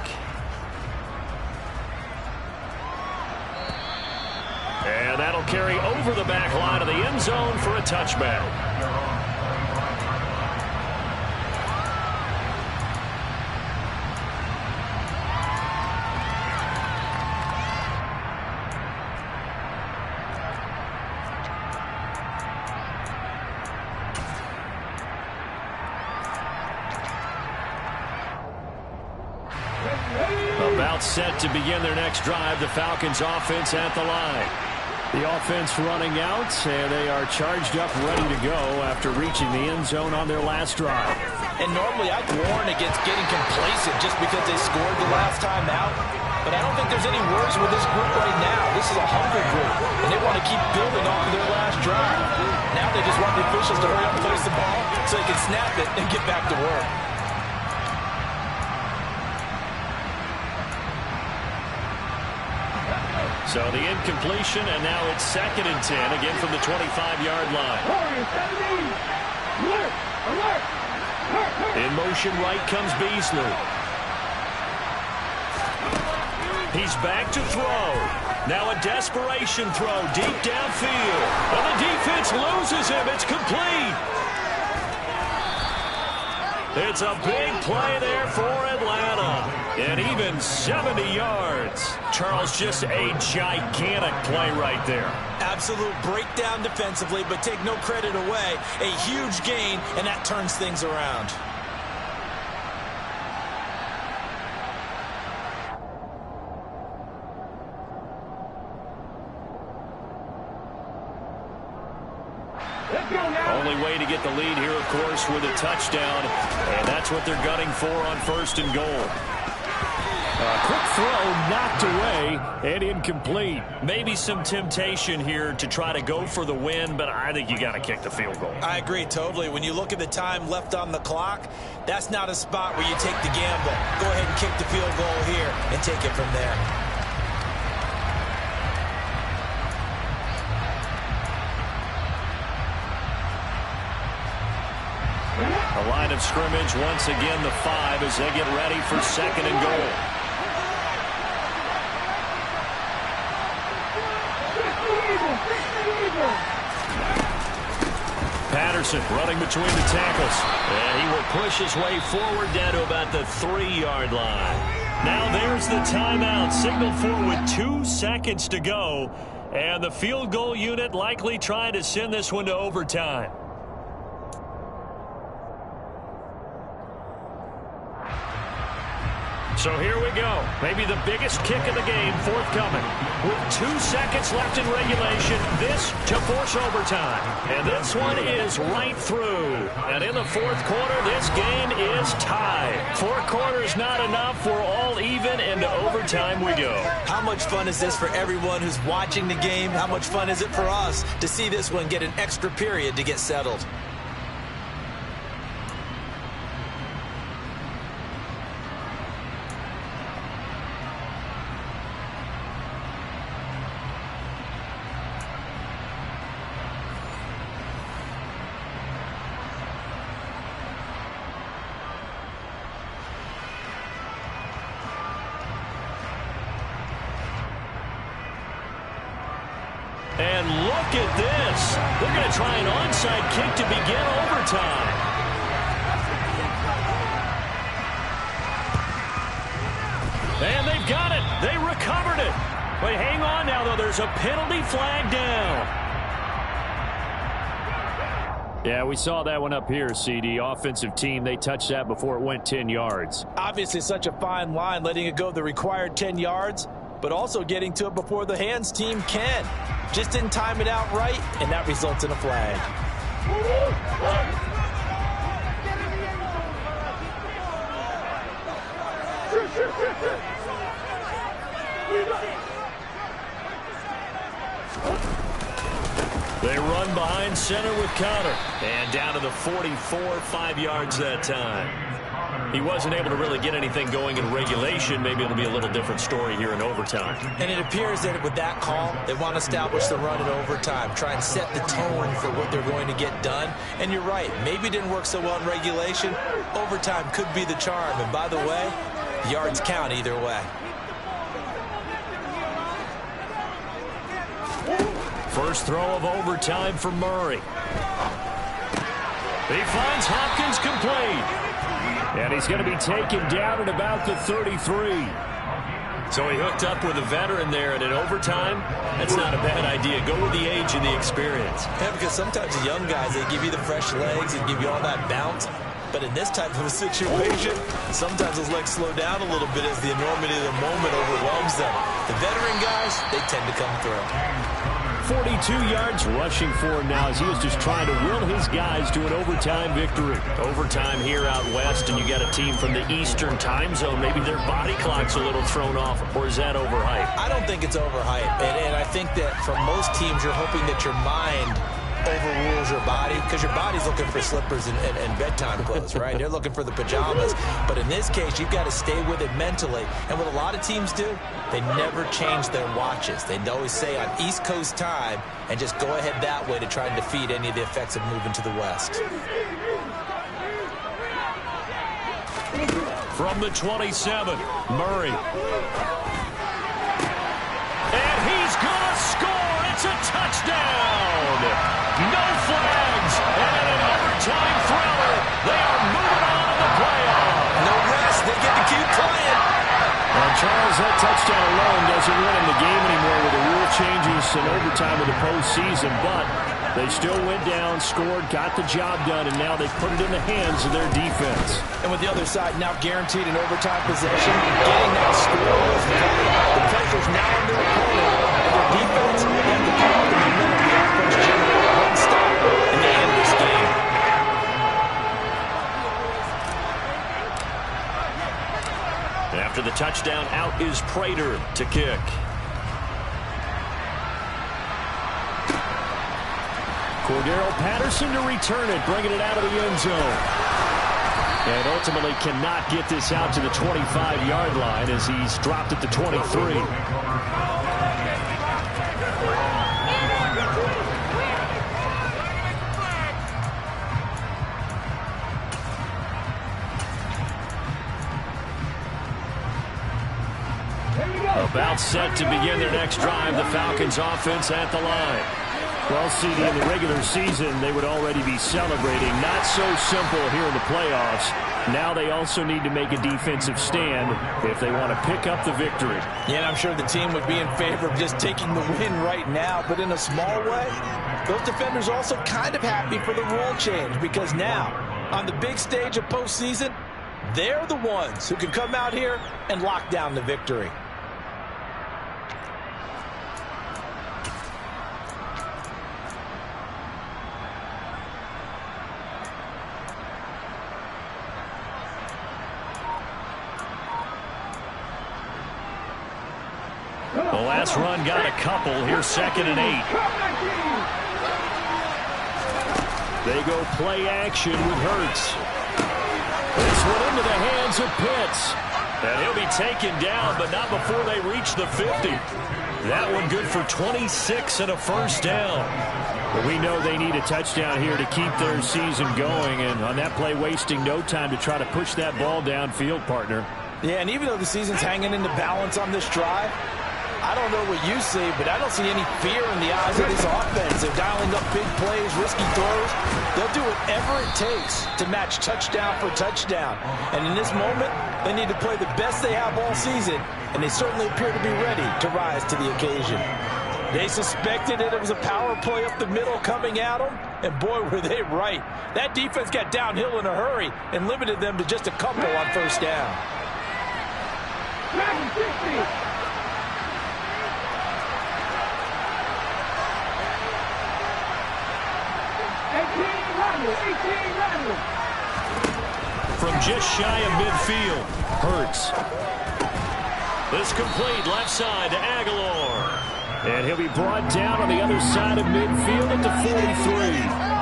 And that'll carry over the back line of the end zone for a touchback. About set to begin their next drive, the Falcons offense at the line. The offense running out, and they are charged up, ready to go after reaching the end zone on their last drive. And normally I'd warn against getting complacent just because they scored the last time out. But I don't think there's any worries with this group right now. This is a hungry group, and they want to keep building off of their last drive. Now they just want the officials to hurry up and place the ball so they can snap it and get back to work. So the incompletion, and now it's 2nd and 10, again from the 25-yard line. In motion right comes Beasley. He's back to throw. Now a desperation throw deep downfield. And the defense loses him. It's complete. It's a big play there for Atlanta. And even 70 yards. Charles, just a gigantic play right there. Absolute breakdown defensively, but take no credit away. A huge gain, and that turns things around. Only way to get the lead here, of course, with a touchdown. And that's what they're gunning for on 1st and goal. Quick throw knocked away and incomplete. Maybe some temptation here to try to go for the win, but I think you got to kick the field goal. I agree totally. When you look at the time left on the clock, that's not a spot where you take the gamble. Go ahead and kick the field goal here and take it from there. The line of scrimmage, once again, the 5 as they get ready for 2nd and goal. Patterson running between the tackles. And he will push his way forward down to about the 3-yard line. Now there's the timeout signaled for with 2 seconds to go. And the field goal unit likely trying to send this one to overtime. So here we go. Maybe the biggest kick of the game forthcoming. With 2 seconds left in regulation, this to force overtime. And this one is right through. And in the 4th quarter, this game is tied. 4 quarters not enough. We're all even, and to overtime we go. How much fun is this for everyone who's watching the game? How much fun is it for us to see this one get an extra period to get settled? And look at this. They're going to try an onside kick to begin overtime. And they've got it. They recovered it. But hang on now, though. There's a penalty flag down. Yeah, we saw that one up here, CD. Offensive team, they touched that before it went 10 yards. Obviously such a fine line, letting it go the required 10 yards, but also getting to it before the hands team can. Just didn't time it out right, and that results in a flag. They run behind center with Counter. And down to the 44, 5 yards that time. He wasn't able to really get anything going in regulation. Maybe it'll be a little different story here in overtime. And it appears that with that call, they want to establish the run in overtime, try and set the tone for what they're going to get done. And you're right, maybe it didn't work so well in regulation. Overtime could be the charm. And by the way, yards count either way. First throw of overtime for Murray. He finds Hopkins complete. And he's going to be taken down at about the 33. So he hooked up with a veteran there, and in overtime, that's not a bad idea. Go with the age and the experience. Yeah, because sometimes the young guys, they give you the fresh legs and give you all that bounce. But in this type of a situation, sometimes those legs slow down a little bit as the enormity of the moment overwhelms them. The veteran guys, they tend to come through. 42 yards rushing for him now as he was just trying to will his guys to an overtime victory. Overtime here out west, and you got a team from the Eastern time zone. Maybe their body clock's a little thrown off, or is that overhyped? I don't think it's overhyped. And I think that for most teams, you're hoping that your mind overrules your body, because your body's looking for slippers and bedtime clothes, right? They're looking for the pajamas. But in this case, you've got to stay with it mentally. And what a lot of teams do, they never change their watches. They always say on East Coast time and just go ahead that way to try and defeat any of the effects of moving to the West. From the 27, Murray. And he's going to score. It's a touchdown. No flags. And an overtime thriller. They are moving on to the playoffs. No rest. They get to keep playing. Well, Charles, that touchdown alone doesn't win in the game anymore with the rule changes and overtime of the postseason, but they still went down, scored, got the job done, and now they put it in the hands of their defense. And with the other side now guaranteed an overtime possession, getting that score was the pressure's now on their opponent, and their defense had the power to momentum the offense generate one stop in the end of this game. After the touchdown, out is Prater to kick. Cordero Patterson to return it, bringing it out of the end zone. And ultimately cannot get this out to the 25-yard line as he's dropped at the 23. About set to begin their next drive, the Falcons offense at the line. Well, CD, in the regular season, they would already be celebrating. Not so simple here in the playoffs. Now they also need to make a defensive stand if they want to pick up the victory. Yeah, and I'm sure the team would be in favor of just taking the win right now, but in a small way, those defenders also kind of happy for the rule change, because now, on the big stage of postseason, they're the ones who can come out here and lock down the victory. The last run got a couple. Here's 2nd and 8. They go play action with Hurts. This one into the hands of Pitts. And he'll be taken down, but not before they reach the 50. That one good for 26 and a first down. But we know they need a touchdown here to keep their season going. And on that play, wasting no time to try to push that ball downfield, partner. Yeah, and even though the season's hanging in the balance on this drive, I don't know what you see, but I don't see any fear in the eyes of this offense. They're dialing up big plays, risky throws. They'll do whatever it takes to match touchdown for touchdown. And in this moment, they need to play the best they have all season, and they certainly appear to be ready to rise to the occasion. They suspected that it was a power play up the middle coming at them, and boy, were they right. That defense got downhill in a hurry and limited them to just a couple on first down. 60. From just shy of midfield, Hurts. This complete left side to Aguilar. And he'll be brought down on the other side of midfield at the 43.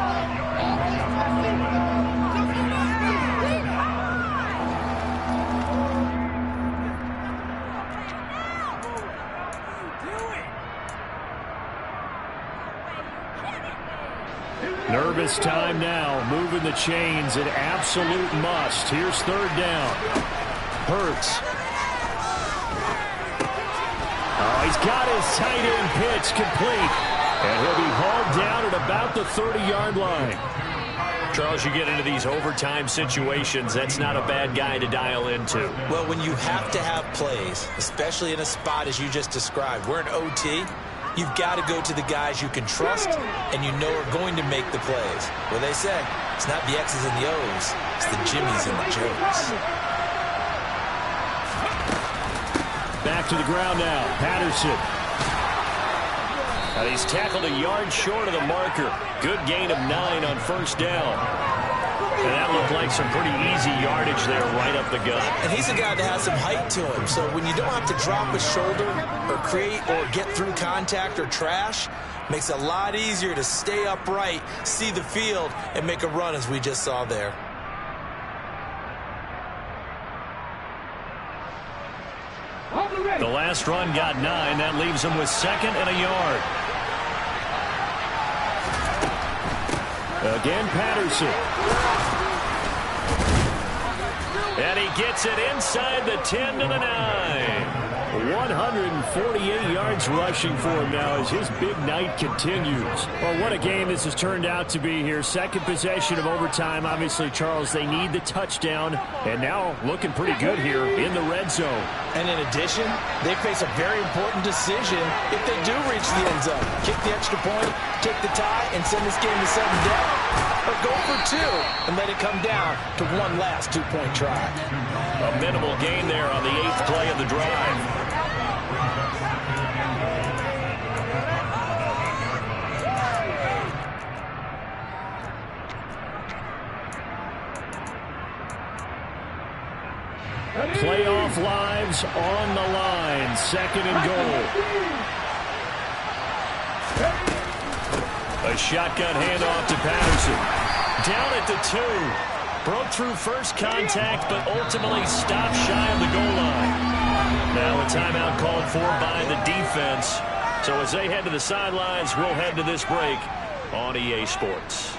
Nervous time now, moving the chains, an absolute must. Here's 3rd down. Hurts. Oh, he's got his tight end pitch complete. And he'll be hauled down at about the 30-yard line. Charles, you get into these overtime situations, that's not a bad guy to dial into. Well, when you have to have plays, especially in a spot as you just described, we're in OT, you've got to go to the guys you can trust and you know are going to make the plays. Well, they say it's not the X's and the O's, it's the Jimmies and the Joes. Back to the ground now, Patterson. And he's tackled a yard short of the marker. Good gain of 9 on first down. And that looked like some pretty easy yardage there right up the gut. And he's a guy that has some height to him, so when you don't have to drop a shoulder or create or get through contact or trash, makes it a lot easier to stay upright, see the field, and make a run as we just saw there. The last run got 9. That leaves him with 2nd and a yard. Again, Patterson. And he gets it inside the 10 to the 9. 148 yards rushing for him now as his big night continues. Well, what a game this has turned out to be here. 2nd possession of overtime. Obviously, Charles, they need the touchdown. And now looking pretty good here in the red zone. And in addition, they face a very important decision if they do reach the end zone. Kick the extra point, take the tie, and send this game to sudden death. Or go for 2 and let it come down to one last 2-point try. A minimal gain there on the 8th play of the drive. Playoff lives on the line. 2nd and goal. A shotgun handoff to Patterson. Down at the 2. Broke through first contact, but ultimately stopped shy of the goal line. Now a timeout called for by the defense. So as they head to the sidelines, we'll head to this break on EA Sports.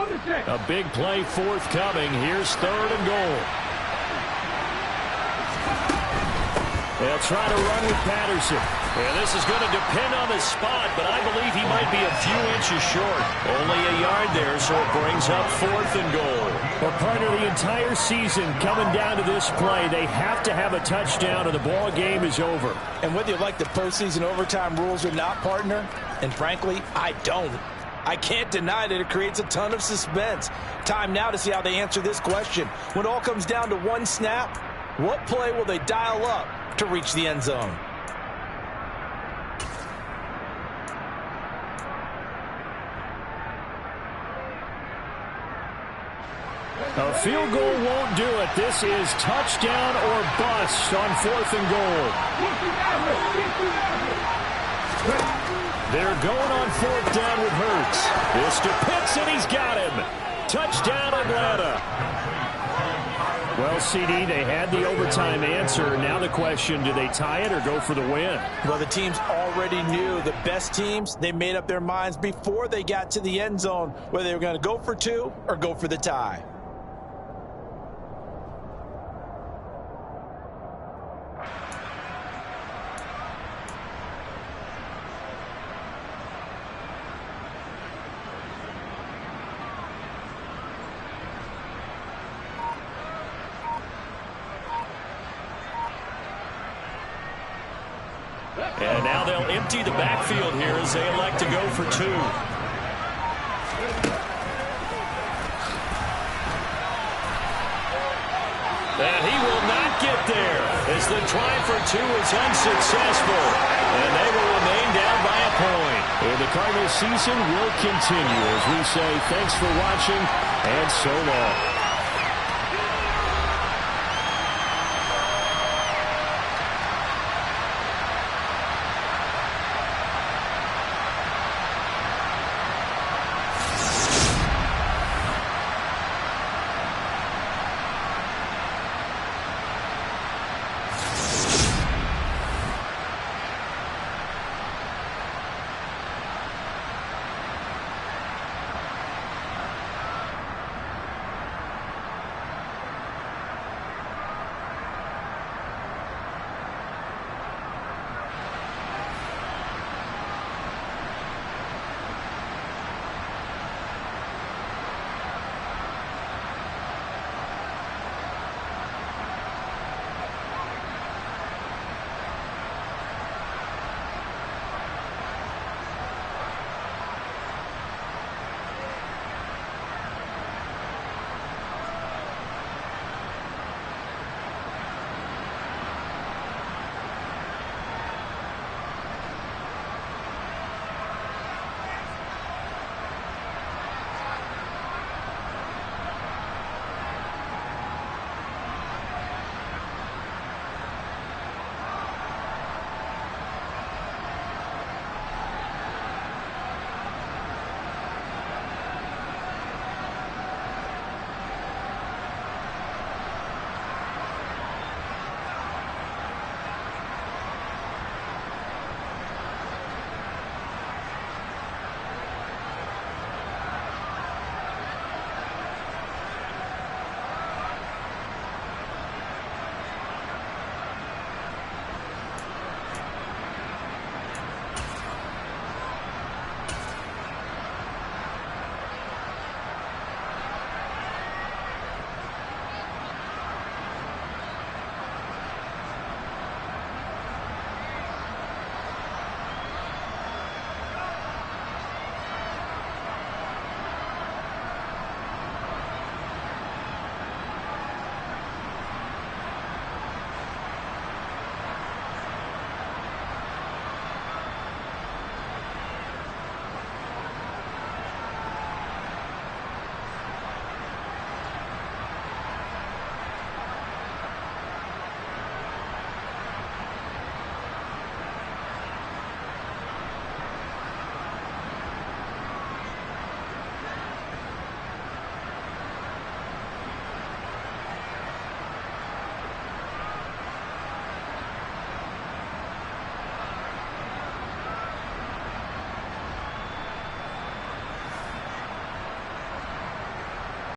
On the 6. A big play forthcoming. Here's 3rd and goal. They'll try to run with Patterson. And this is going to depend on the spot, but I believe he might be a few inches short. Only a yard there, so it brings up 4th and goal. Well, partner, the entire season coming down to this play, they have to have a touchdown or the ball game is over. And whether you like the postseason overtime rules or not, partner, and frankly, I don't. I can't deny that it creates a ton of suspense. Time now to see how they answer this question. When it all comes down to one snap, what play will they dial up to reach the end zone? A field goal won't do it. This is touchdown or bust on 4th and goal. They're going on 4th down with Hurts. This to Pitts, and he's got him. Touchdown, Atlanta. Well, CD, they had the overtime answer. Now the question, do they tie it or go for the win? Well, the teams already knew. The best teams, they made up their minds before they got to the end zone whether they were going to go for 2 or go for the tie. And now they'll empty the backfield here as they elect to go for 2. And he will not get there as the try for 2 is unsuccessful. And they will remain down by a point. And the Cardinals season will continue as we say thanks for watching and so long.